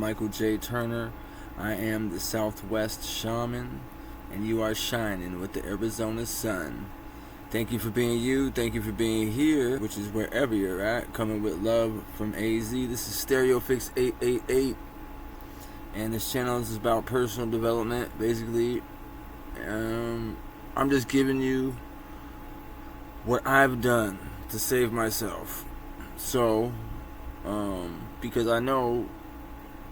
Michael J. Turner. I am the Southwest Shaman, and you are shining with the Arizona sun. Thank you for being you. Thank you for being here, which is wherever you're at. Coming with love from AZ. This is StereoPHX 888, and this channel is about personal development. Basically, I'm just giving you what I've done to save myself. So, because I know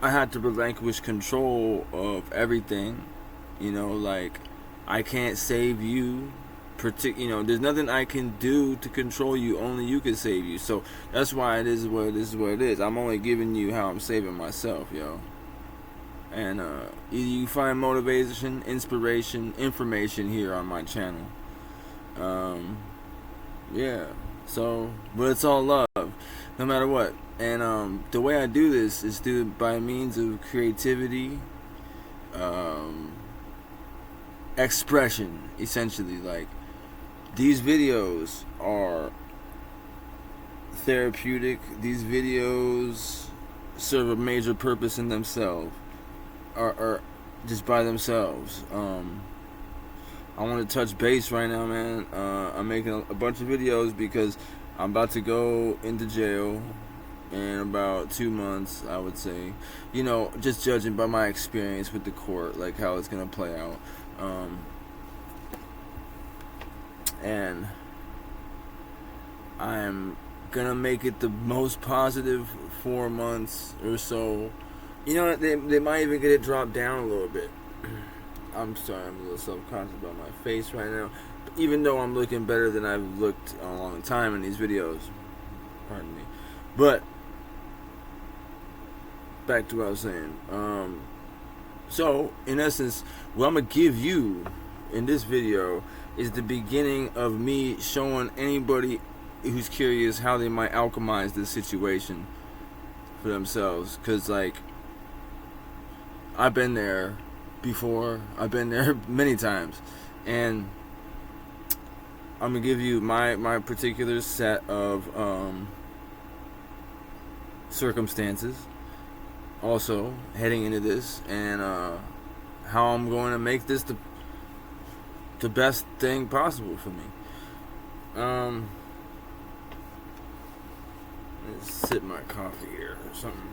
I had to relinquish control of everything, like I can't save you. There's nothing I can do to control you. Only you can save you. So that's why it is what it is. I'm only giving you how I'm saving myself, yo. And you find motivation, inspiration, information here on my channel. Yeah. So, but it's all love, no matter what. And the way I do this is by means of creativity, expression, essentially. Like, these videos are therapeutic. These videos serve a major purpose in themselves, or just by themselves. I want to touch base right now, man. I'm making a bunch of videos because I'm about to go into jail in about 2 months, I would say. Just judging by my experience with the court, like how it's gonna play out. And I'm gonna make it the most positive 4 months or so. They might even get it dropped down a little bit. I'm sorry, I'm a little self-conscious about my face right now, even though I'm looking better than I've looked in a long time in these videos. Pardon me. But back to what I was saying. So in essence, what I'm gonna give you in this video is the beginning of me showing anybody who's curious how they might alchemize this situation for themselves. Because, like, I've been there before. I've been there many times, and I'm gonna give you my particular set of circumstances also heading into this, and how I'm going to make this the best thing possible for me. Let's sip my coffee here or something.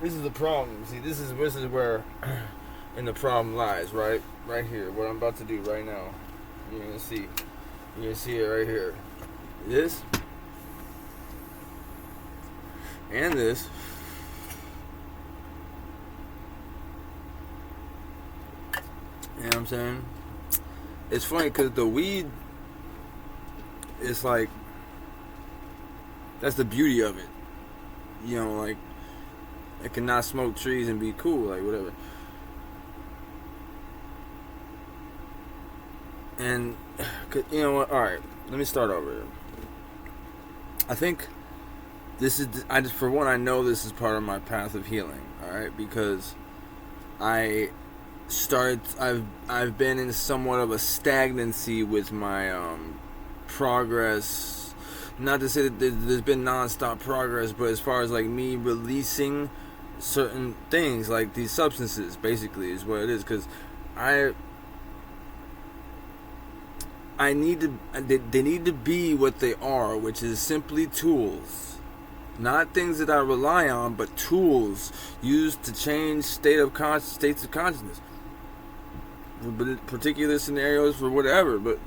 This is the problem. See, this is where and the problem lies, right here. What I'm about to do right now, you're gonna see it right here. This and this. You know what I'm saying? It's funny because the weed, it's like, that's the beauty of it. Like, I cannot smoke trees and be cool, like, whatever. And, you know what? Alright, let me start over here. I think this is, for one, I know this is part of my path of healing, alright? Because I've been in somewhat of a stagnancy with my progress. Not to say that there's been non-stop progress, but as far as like me releasing certain things, like these substances, basically is what it is. Because they need to be what they are, which is simply tools. Not things that I rely on, but tools used to change states of consciousness. For particular scenarios, for whatever, but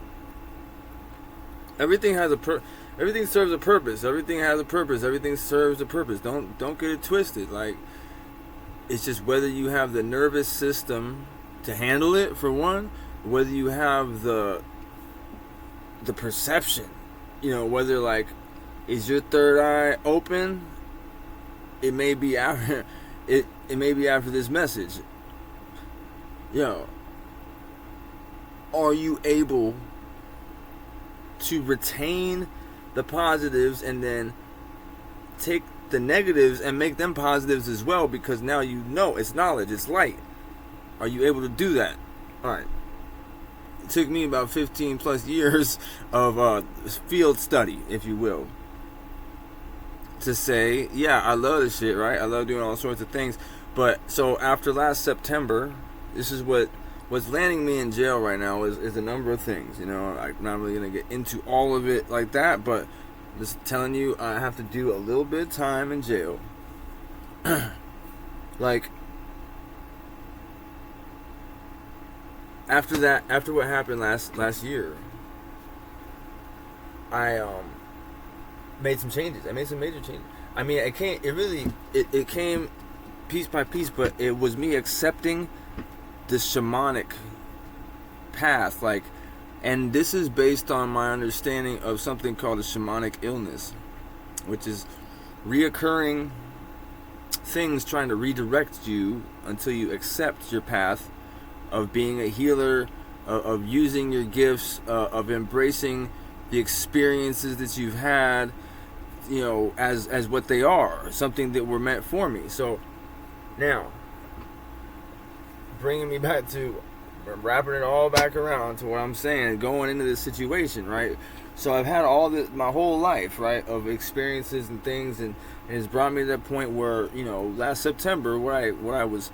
everything has everything serves a purpose. Everything has a purpose. Everything serves a purpose. Don't get it twisted. Like, it's just whether you have the nervous system to handle it, for one, whether you have the perception, whether, like, is your third eye open? It may be after it may be after this message. Are you able to retain the positives and then take the negatives and make them positives as well? Because now it's knowledge, it's light. Are you able to do that? Alright. It took me about 15 plus years of field study, if you will, to say, yeah, I love this shit, right? I love doing all sorts of things. But so after last September, this is what's landing me in jail right now is a number of things. You know, I'm not really gonna get into all of it like that, but just telling you, I have to do a little bit of time in jail. Like, after what happened last year, I made some changes. I made some major changes. I mean, it came piece by piece, but it was me accepting the shamanic path, like, and this is based on my understanding of something called a shamanic illness, which is reoccurring things trying to redirect you until you accept your path of being a healer, of using your gifts, of embracing the experiences that you've had, you know, as what they are, something that were meant for me. So now, bringing me back to wrapping it all back around to what I'm saying, going into this situation, right? So I've had all this my whole life, right, of experiences and things, and it's brought me to that point where, you know, last September, what I was,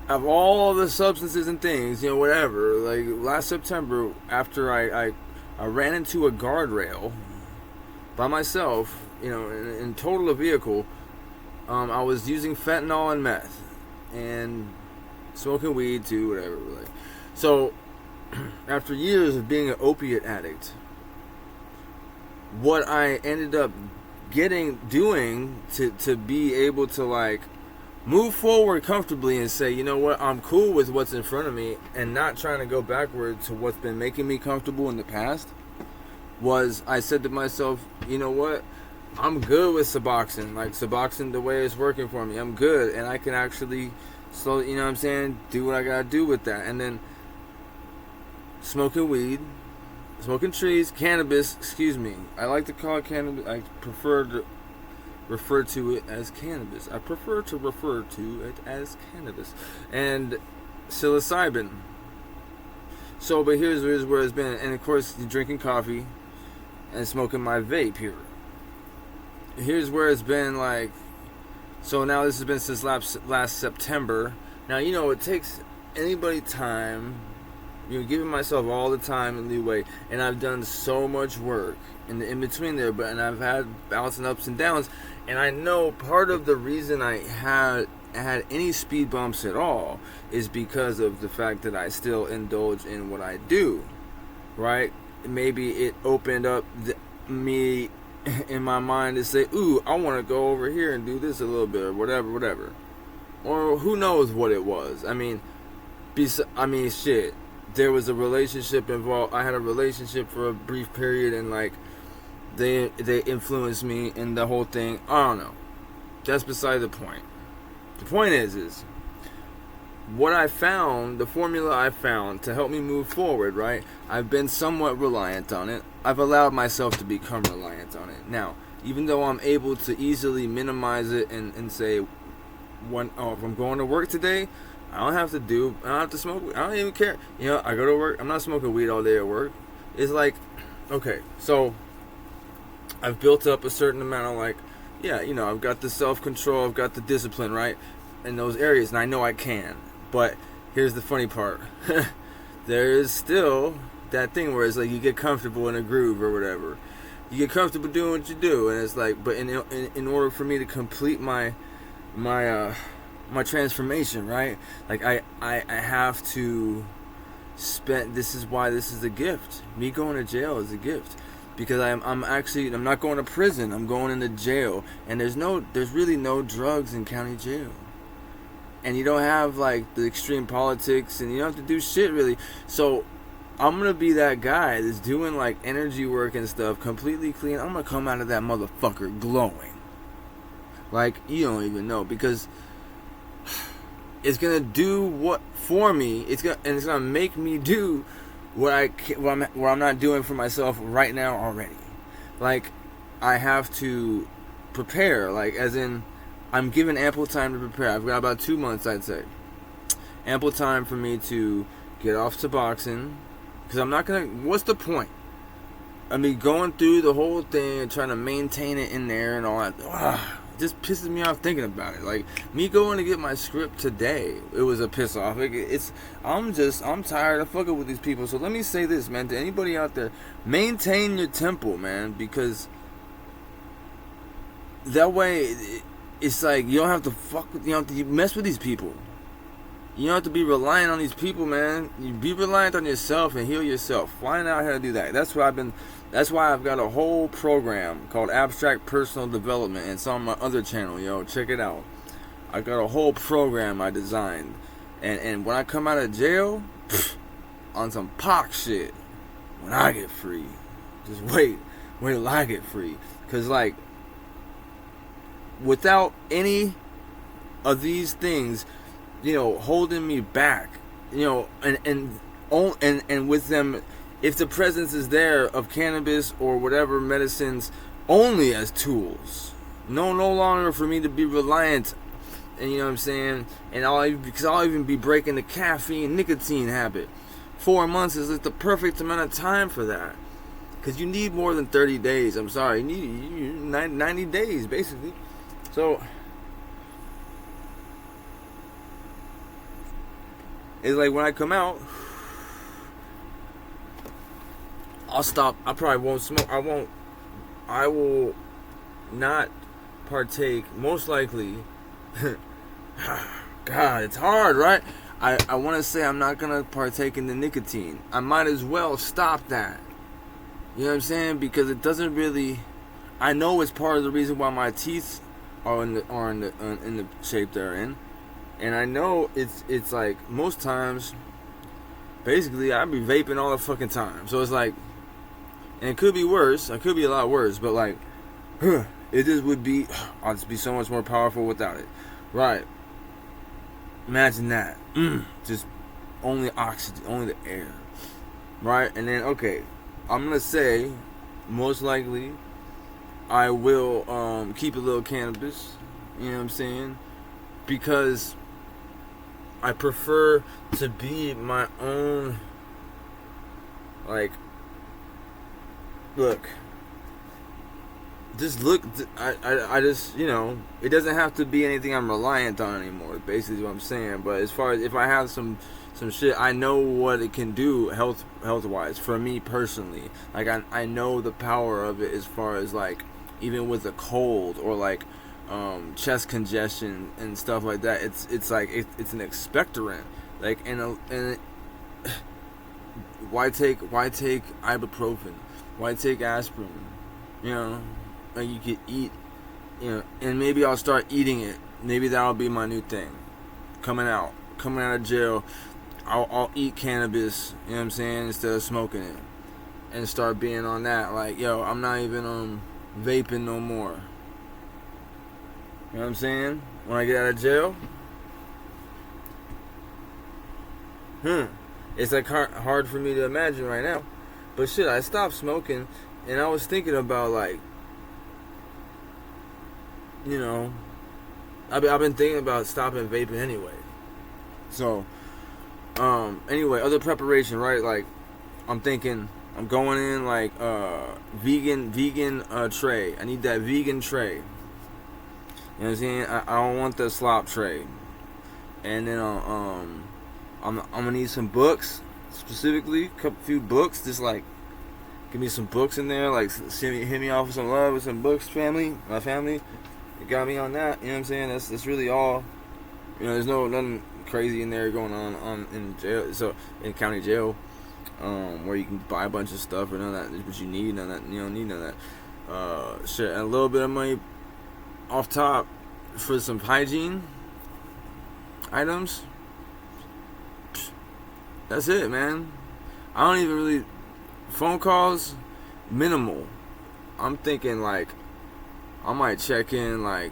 of all the substances and things, you know, whatever, like last September, after I ran into a guardrail by myself, you know, in total a vehicle. I was using fentanyl and meth and smoking weed too, whatever. Like, so after years of being an opiate addict, what I ended up doing to be able to like move forward comfortably and say, you know what, I'm cool with what's in front of me and not trying to go backward to what's been making me comfortable in the past, was I said to myself, you know what, I'm good with Suboxone. Like, Suboxone, the way it's working for me, I'm good, and I can actually slowly, you know what I'm saying, do what I gotta do with that. And then smoking weed, smoking trees, cannabis, excuse me, I like to call it cannabis. I prefer to refer to it as cannabis. I prefer to refer to it as cannabis. And psilocybin. So, but here's where it's been. And of course, drinking coffee and smoking my vape here. Here's where it's been, like, so now this has been since last September. Now, you know, it takes anybody time, you know, giving myself all the time and leeway, and I've done so much work in between there, and I've had bouts and ups and downs, and I know part of the reason I had any speed bumps at all is because of the fact that I still indulge in what I do, right? Maybe it opened up me in my mind to say, ooh, I want to go over here and do this a little bit, or whatever. Or who knows what it was. I mean, shit. There was a relationship involved. I had a relationship for a brief period, and like, they influenced me in the whole thing. I don't know. That's beside the point. The point is what I found, the formula I found to help me move forward, right? I've been somewhat reliant on it. I've allowed myself to become reliant on it. Now, even though I'm able to easily minimize it and say, if I'm going to work today, I don't have to smoke. I don't even care. You know, I go to work. I'm not smoking weed all day at work. It's like, okay, so I've built up a certain amount of, like, yeah, you know, I've got the self-control, I've got the discipline, right, in those areas, and I know I can. But here's the funny part. There is still that thing where it's like you get comfortable in a groove or whatever. You get comfortable doing what you do, and it's like, but in order for me to complete my transformation, right? Like, I have to spend. This is why this is a gift. Me going to jail is a gift, because I'm not going to prison. I'm going into jail, and there's really no drugs in county jail. And you don't have, like, the extreme politics, and you don't have to do shit, really. So I'm going to be that guy that's doing, like, energy work and stuff, completely clean. I'm going to come out of that motherfucker glowing. Like, you don't even know, because it's going to do what for me. It's going to make me do what I'm not doing for myself right now already. Like, I have to prepare, like, as in, I'm given ample time to prepare. I've got about 2 months, I'd say. Ample time for me to get off Suboxone. Because I'm not going to... What's the point? I mean, going through the whole thing and trying to maintain it in there and all that, just pisses me off thinking about it. Like, me going to get my script today, it was a piss off. I'm tired of fucking with these people. So let me say this, man, to anybody out there, maintain your temple, man, because that way, it's like, you don't have to mess with these people. You don't have to be reliant on these people, man. You be reliant on yourself and heal yourself. Find out how to do that. That's why I've got a whole program called Abstract Personal Development, and it's on my other channel, yo. Check it out. I got a whole program I designed, and when I come out of jail, on some pox shit, when I get free, just wait till I get free, cause like, without any of these things, holding me back, and with them, if the presence is there of cannabis or whatever medicines only as tools, no longer for me to be reliant, and you know what I'm saying, and because I'll even be breaking the caffeine nicotine habit. 4 months is like the perfect amount of time for that, because you need more than 30 days. I'm sorry, you need 90 days basically. So it's like when I come out, I'll stop. I probably won't smoke. I will not partake, most likely. God, it's hard, right? I want to say I'm not going to partake in the nicotine. I might as well stop that. You know what I'm saying? Because it doesn't really... I know it's part of the reason why my teeth are in the shape they're in. And I know it's like, most times, basically, I be vaping all the fucking time. So it's like... And it could be worse. It could be a lot worse. But like, it just would be... I'll just be so much more powerful without it. Right. Imagine that. Just only oxygen, only the air. Right? And then, okay, I'm going to say, most likely, I will keep a little cannabis. You know what I'm saying? Because I prefer to be my own, like, look, I just, it doesn't have to be anything I'm reliant on anymore, basically is what I'm saying. But as far as if I have some shit, I know what it can do health wise for me personally. Like, I know the power of it as far as, like, even with a cold or like chest congestion and stuff like that. It's like it's an expectorant. Like, and why take ibuprofen? Why take aspirin? Like, you could eat, and maybe I'll start eating it. Maybe that'll be my new thing. Coming out of jail, I'll eat cannabis, you know what I'm saying, instead of smoking it. And start being on that, like, yo, I'm not even vaping no more. You know what I'm saying? When I get out of jail, it's like hard for me to imagine right now. But shit, I stopped smoking, and I was thinking about, like, I've been thinking about stopping vaping anyway. So, anyway, other preparation, right? Like, I'm thinking, I'm going in, like, vegan tray. I need that vegan tray. You know what I'm saying? I don't want the slop tray. And then, I'm gonna need some books, specifically, few books, just like, give me some books in there, like, hit me off with some love with some books, my family. It got me on that, you know what I'm saying? That's really all. There's nothing crazy in there going on in jail, so in county jail, where you can buy a bunch of stuff or none of that, but you need none of that. You don't need none of that. Shit, and a little bit of money off top for some hygiene items. That's it, man. I don't even really... Phone calls, minimal. I'm thinking, like, I might check in, like,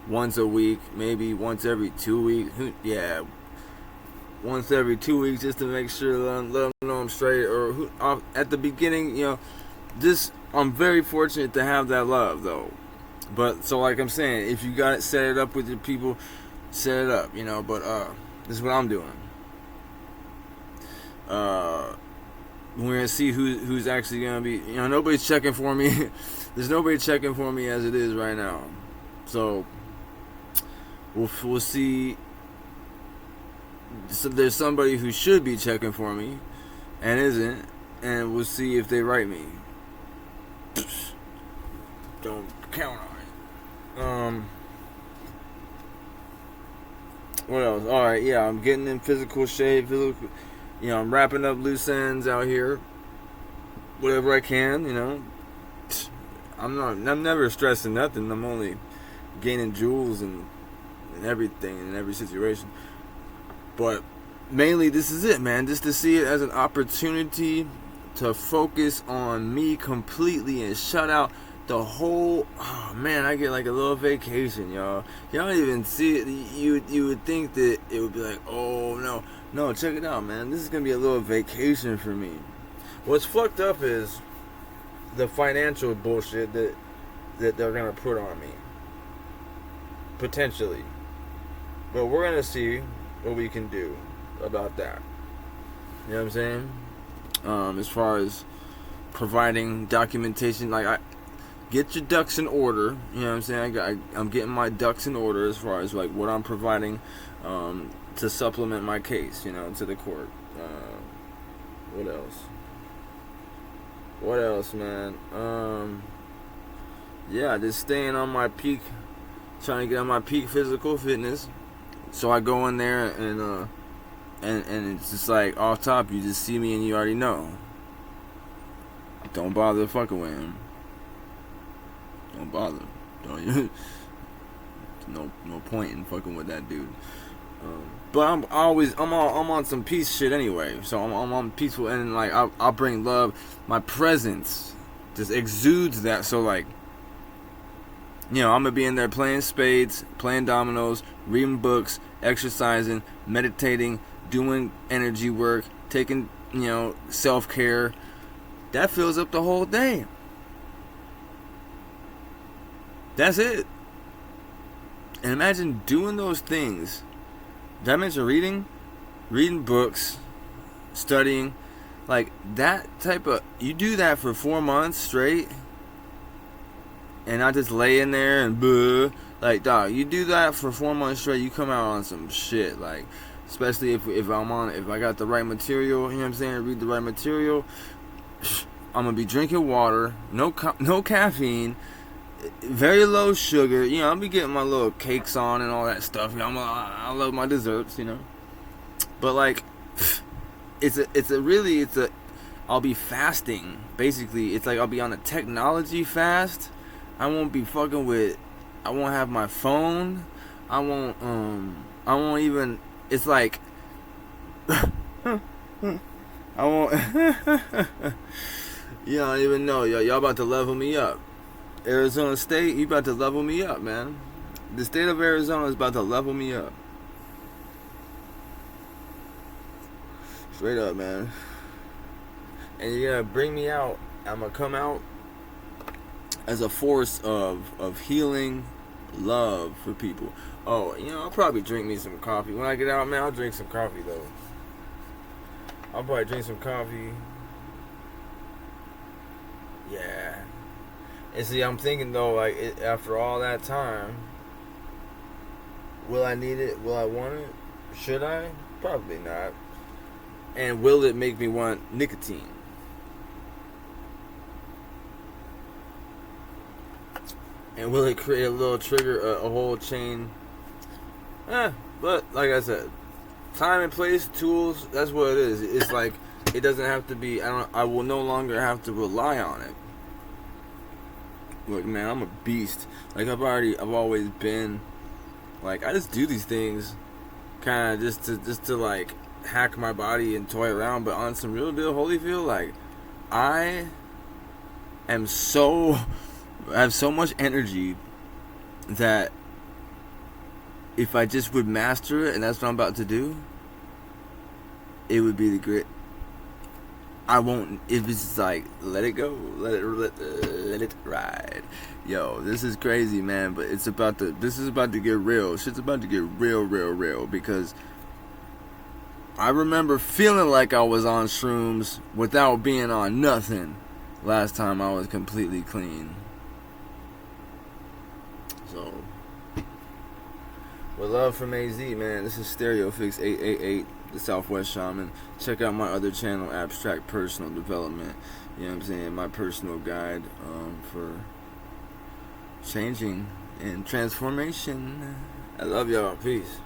once a week, maybe once every 2 weeks. Yeah, once every 2 weeks, just to make sure, let them know I'm straight. Or at the beginning, I'm very fortunate to have that love, though. But, so like I'm saying, if you got it, set it up with your people, set it up, But this is what I'm doing. we're gonna see who's actually gonna be. Nobody's checking for me. There's nobody checking for me as it is right now. So we'll see. So there's somebody who should be checking for me and isn't, and we'll see if they write me. Don't count on it. What else? All right, yeah, I'm getting in physical shape. I'm wrapping up loose ends out here. Whatever I can, I'm never stressing nothing. I'm only gaining jewels and everything in every situation. But mainly, this is it, man. Just to see it as an opportunity to focus on me completely and shut out the whole. Oh man, I get like a little vacation, y'all. Y'all don't even see it. You would think that it would be like, oh no, check it out, man. This is gonna be a little vacation for me. What's fucked up is the financial bullshit that they're gonna put on me, potentially. But we're gonna see what we can do about that. You know what I'm saying? As far as providing documentation, like I get your ducks in order. You know what I'm saying? I'm getting my ducks in order as far as like what I'm providing to supplement my case, to the court. What else? What else, man? Yeah, just staying on my peak, trying to get on my peak physical fitness. So I go in there and it's just like off top, you just see me and you already know. Don't bother fucking with him. Don't bother. Don't you? No point in fucking with that dude. But I'm on some peace shit anyway. So I'm on peaceful, and like I'll bring love. My presence just exudes that. So like, I'm gonna be in there playing spades, playing dominoes, reading books, exercising, meditating, doing energy work, taking self-care. That fills up the whole day. That's it. And imagine doing those things. Did I mention reading books, studying, like that type of. You do that for 4 months straight, and I just lay in there and blah. Like, dog, you do that for 4 months straight, you come out on some shit. Like, especially if I got the right material, you know what I'm saying? Read the right material. I'm gonna be drinking water, no caffeine, very low sugar. I'll be getting my little cakes on and all that stuff. I love my desserts, But like, I'll be fasting. Basically, it's like I'll be on a technology fast. I won't have my phone. I won't even, it's like, I won't, you don't even know, y'all about to level me up. Arizona State, you about to level me up, man. The state of Arizona is about to level me up. Straight up, man. And you're gonna bring me out. I'm gonna come out as a force of healing, love for people. Oh, I'll probably drink me some coffee. When I get out, man, I'll drink some coffee, though. I'll probably drink some coffee. Yeah. And see, I'm thinking, though, like, after all that time, will I need it? Will I want it? Should I? Probably not. And will it make me want nicotine? And will it create a little trigger, a whole chain? But like I said, time and place, tools, that's what it is. It's like, it doesn't have to be, I will no longer have to rely on it. Look, man, I'm a beast. Like, I've always been, like, I just do these things kind of just to like hack my body and toy around, but on some real deal Holyfield, like, I have so much energy that if I just would master it, and that's what I'm about to do, it would be the grit. I won't, if it's just like, let it go, let it ride. Yo, this is crazy, man, but this is about to get real. Shit's about to get real, because I remember feeling like I was on shrooms without being on nothing last time I was completely clean. So, with love from AZ, man, this is StereoPHX 888, the Southwest Shaman. Check out my other channel, Abstract Personal Development. You know what I'm saying? My personal guide for changing and transformation. I love y'all. Peace.